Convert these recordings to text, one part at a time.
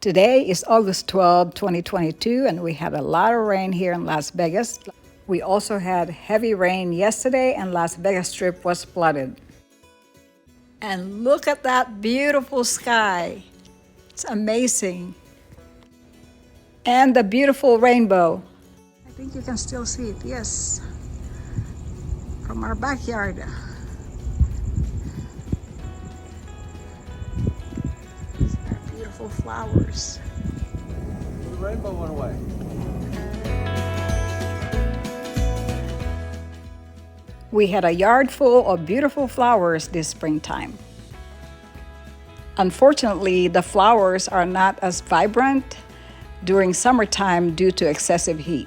Today is August 12, 2022, and we had a lot of rain here in Las Vegas. We also had heavy rain yesterday, and Las Vegas Strip was flooded. And look at that beautiful sky. It's amazing. And the beautiful rainbow. I think you can still see it, yes, from our backyard. These are beautiful flowers. The rainbow went away. We had a yard full of beautiful flowers this springtime. Unfortunately, the flowers are not as vibrant during summertime due to excessive heat.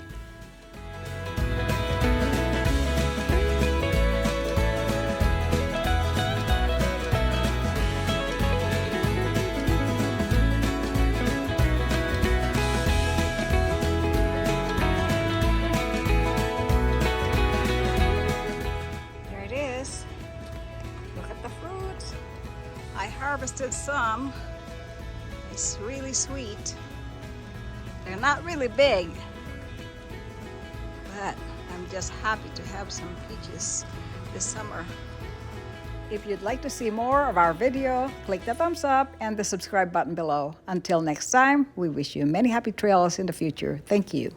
Look at the fruits. I harvested some. It's really sweet. They're not really big, but I'm just happy to have some peaches this summer. If you'd like to see more of our video, click the thumbs up and the subscribe button below. Until next time, we wish you many happy trails in the future. Thank you.